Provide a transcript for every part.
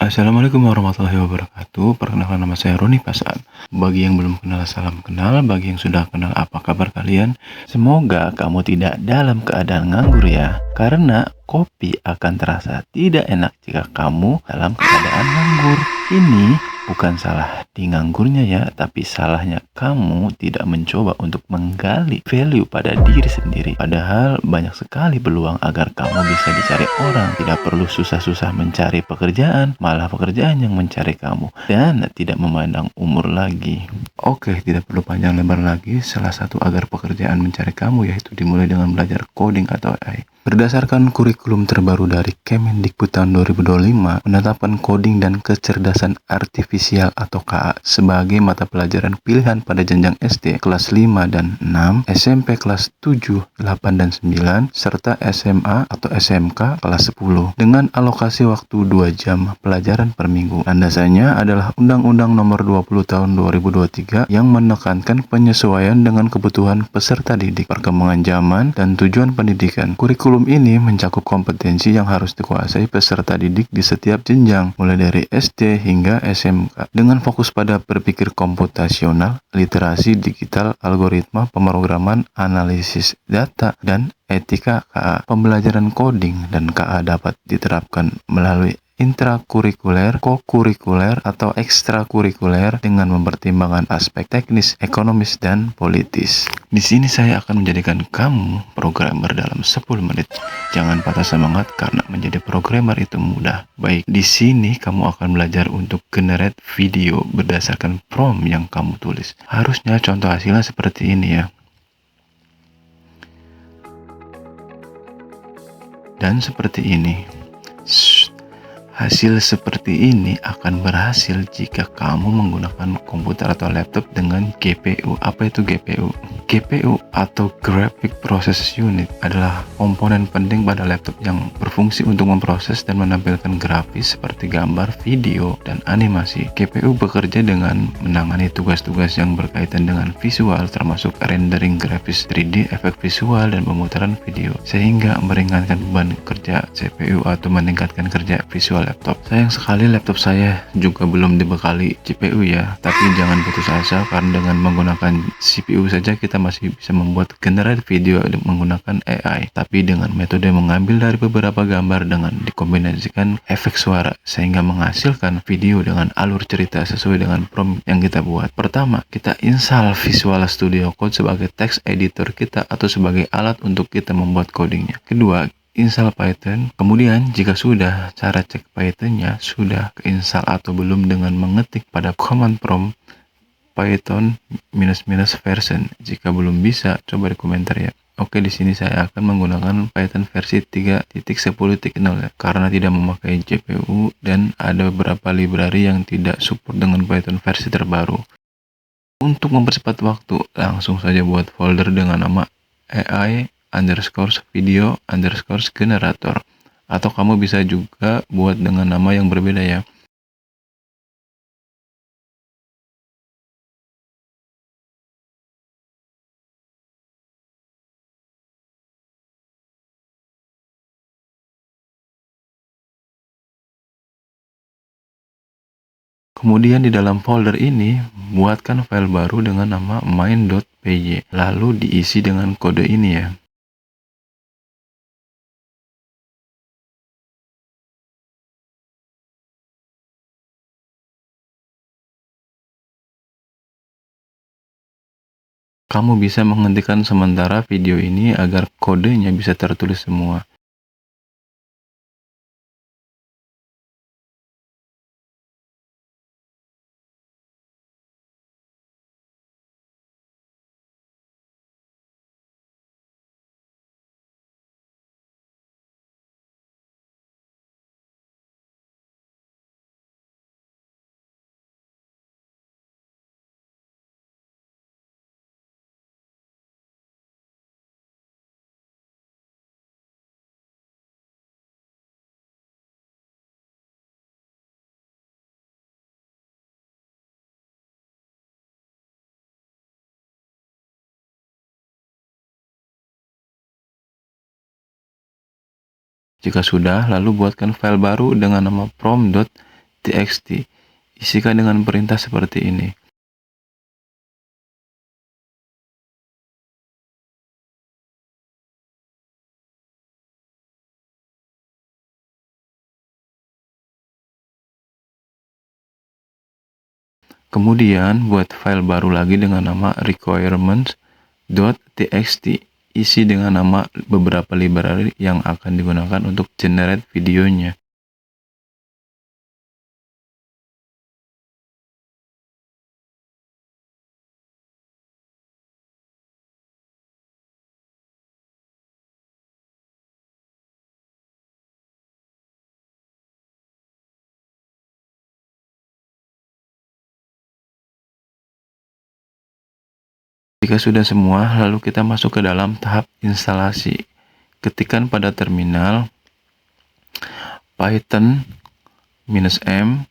Assalamualaikum warahmatullahi wabarakatuh. Perkenalkan, nama saya Roni Pasan. Bagi yang belum kenal, salam kenal. Bagi yang sudah kenal, apa kabar kalian? Semoga kamu tidak dalam keadaan nganggur ya. Karena kopi akan terasa tidak enak jika kamu dalam keadaan nganggur. Ini bukan salah di nganggurnya ya, tapi salahnya kamu tidak mencoba untuk menggali value pada diri sendiri. Padahal banyak sekali peluang agar kamu bisa dicari orang. Tidak perlu susah-susah mencari pekerjaan, malah pekerjaan yang mencari kamu. Dan tidak memandang umur lagi. Oke, tidak perlu panjang lebar lagi. Salah satu agar pekerjaan mencari kamu yaitu dimulai dengan belajar coding atau AI. Berdasarkan kurikulum terbaru dari Kemendikbud tahun 2025, menetapkan coding dan kecerdasan artifisial atau KA sebagai mata pelajaran pilihan pada jenjang SD kelas 5 dan 6, SMP kelas 7, 8 dan 9, serta SMA atau SMK kelas 10 dengan alokasi waktu 2 jam pelajaran per minggu. Landasannya adalah Undang-Undang Nomor 20 Tahun 2023 yang menekankan penyesuaian dengan kebutuhan peserta didik, perkembangan zaman, dan tujuan pendidikan. Kurikulum ini mencakup kompetensi yang harus dikuasai peserta didik di setiap jenjang, mulai dari SD hingga SMK, dengan fokus pada berpikir komputasional, literasi digital, algoritma, pemrograman, analisis data, dan etika KA. Pembelajaran coding dan KA dapat diterapkan melalui intrakurikuler, kokurikuler, atau ekstrakurikuler dengan mempertimbangkan aspek teknis, ekonomis, dan politis. Di sini saya akan menjadikan kamu programmer dalam 10 menit. Jangan patah semangat karena menjadi programmer itu mudah. Baik, di sini kamu akan belajar untuk generate video berdasarkan prompt yang kamu tulis. Harusnya contoh hasilnya seperti ini ya. Dan seperti ini. Hasil seperti ini akan berhasil jika kamu menggunakan komputer atau laptop dengan GPU. Apa itu GPU? GPU atau Graphic Process Unit adalah komponen penting pada laptop yang berfungsi untuk memproses dan menampilkan grafis seperti gambar, video, dan animasi. GPU bekerja dengan menangani tugas-tugas yang berkaitan dengan visual, termasuk rendering grafis 3D, efek visual, dan pemutaran video, sehingga meringankan beban kerja CPU atau meningkatkan kerja visual laptop. Sayang sekali laptop saya juga belum dibekali GPU ya, tapi jangan putus asa karena dengan menggunakan CPU saja kita masih bisa membuat generate video menggunakan AI, tapi dengan metode mengambil dari beberapa gambar dengan dikombinasikan efek suara sehingga menghasilkan video dengan alur cerita sesuai dengan prompt yang kita buat. Pertama, kita install Visual Studio Code sebagai text editor kita atau sebagai alat untuk kita membuat codingnya. Kedua, install Python. Kemudian jika sudah, cara cek Pythonnya sudah keinstall atau belum dengan mengetik pada command prompt Python --version. Jika belum bisa, coba di komentar ya. Oke, di sini saya akan menggunakan Python versi 3.10.0 ya, karena tidak memakai GPU dan ada beberapa library yang tidak support dengan Python versi terbaru. Untuk mempercepat waktu, langsung saja buat folder dengan nama AI_video_generator, atau kamu bisa juga buat dengan nama yang berbeda ya. Kemudian di dalam folder ini, buatkan file baru dengan nama main.py, lalu diisi dengan kode ini ya. Kamu bisa menghentikan sementara video ini agar kodenya bisa tertulis semua. Jika sudah, lalu buatkan file baru dengan nama prompt.txt .txt. Isikan dengan perintah seperti ini. Kemudian buat file baru lagi dengan nama requirements.txt. Isi dengan nama beberapa library yang akan digunakan untuk generate videonya. Jika sudah semua, lalu kita masuk ke dalam tahap instalasi. Ketikkan pada terminal Python -m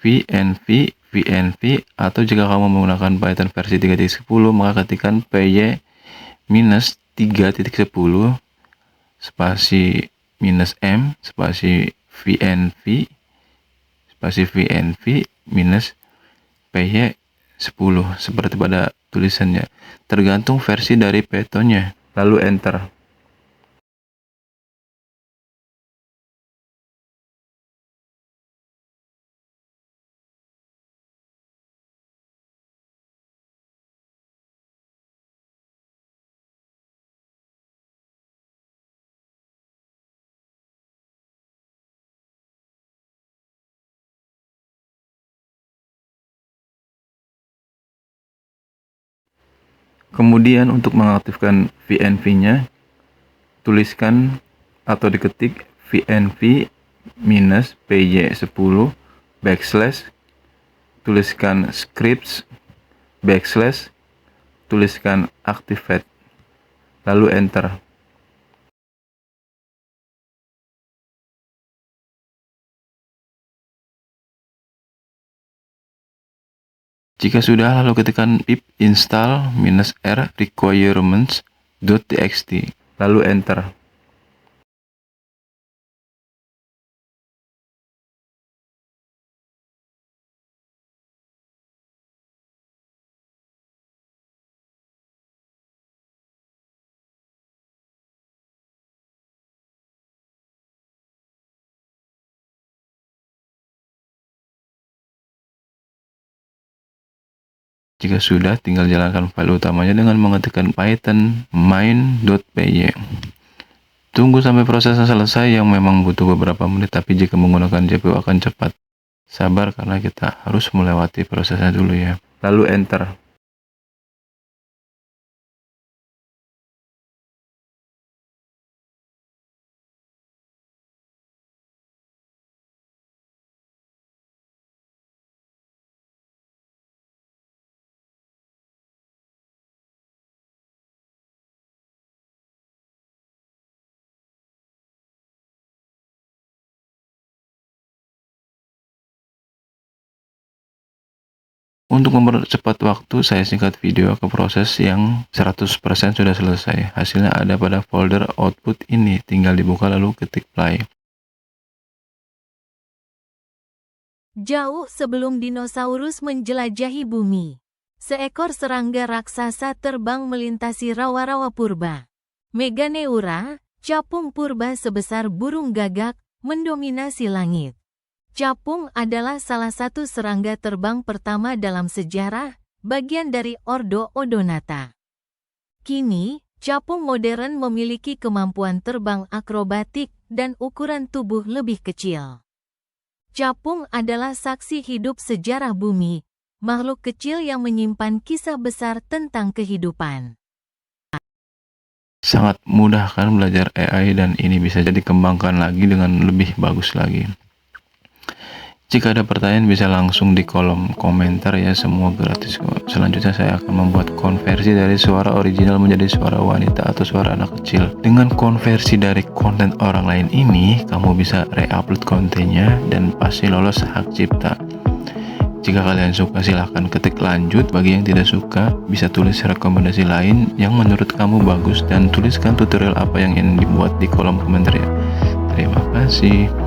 vnv atau jika kamu menggunakan Python versi 3.10 maka ketikkan py-3.10 spasi -m spasi vnv minus py 10 seperti pada tulisannya, tergantung versi dari Python-nya. Lalu enter. Kemudian untuk mengaktifkan VNV-nya, tuliskan atau diketik VNV minus PY10 backslash, tuliskan scripts backslash, tuliskan activate, lalu enter. Jika sudah, lalu ketikkan pip install -r requirements.txt, lalu enter. Jika sudah, tinggal jalankan file utamanya dengan mengetikkan python main.py. Tunggu sampai prosesnya selesai, yang memang butuh beberapa menit, tapi jika menggunakan GPU akan cepat. Sabar karena kita harus melewati prosesnya dulu ya. Lalu enter. Untuk mempercepat waktu, saya singkat video ke proses yang 100% sudah selesai. Hasilnya ada pada folder output ini. Tinggal dibuka lalu ketik play. Jauh sebelum dinosaurus menjelajahi bumi, seekor serangga raksasa terbang melintasi rawa-rawa purba. Meganeura, capung purba sebesar burung gagak, mendominasi langit. Capung adalah salah satu serangga terbang pertama dalam sejarah, bagian dari Ordo Odonata. Kini, capung modern memiliki kemampuan terbang akrobatik dan ukuran tubuh lebih kecil. Capung adalah saksi hidup sejarah bumi, makhluk kecil yang menyimpan kisah besar tentang kehidupan. Sangat mudah kan belajar AI, dan ini bisa dikembangkan lagi dengan lebih bagus lagi. Jika ada pertanyaan bisa langsung di kolom komentar ya, semua gratis kok. Selanjutnya saya akan membuat konversi dari suara original menjadi suara wanita atau suara anak kecil. Dengan konversi dari konten orang lain ini, kamu bisa re-upload kontennya dan pasti lolos hak cipta. Jika kalian suka silahkan ketik lanjut, bagi yang tidak suka bisa tulis rekomendasi lain yang menurut kamu bagus dan tuliskan tutorial apa yang ingin dibuat di kolom komentar ya. Terima kasih.